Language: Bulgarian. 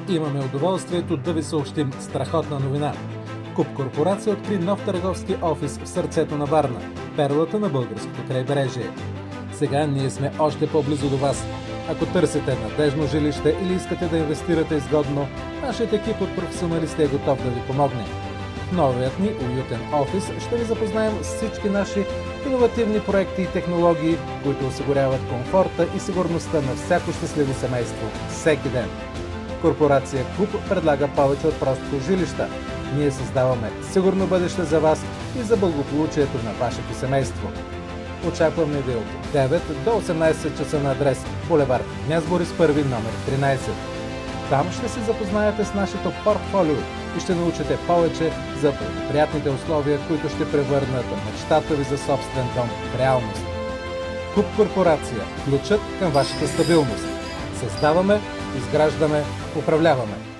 Имаме удоволствието да ви съобщим страхотна новина. Куп Корпорация откри нов търговски офис в сърцето на Варна, перлата на българското крайбрежие. Сега ние сме още по-близо до вас. Ако търсите надежно жилище или искате да инвестирате изгодно, нашият екип от професионалисти е готов да ви помогне. В новият ни уютен офис ще ви запознаем с всички наши иновативни проекти и технологии, които осигуряват комфорта и сигурността на всяко щастливо семейство всеки ден. Корпорация Куп предлага повече от просто жилища. Ние създаваме сигурно бъдеще за вас и за благополучието на вашето семейство. Очакваме ви от 9 до 18 часа на адрес булевард Княз Борис I, номер 13. Там ще се запознаете с нашето портфолио и ще научите повече за благоприятните условия, които ще превърнат мечтата ви за собствен дом в реалност. Куп Корпорация – ключът към вашата стабилност. Създаваме, изграждаме, управляваме.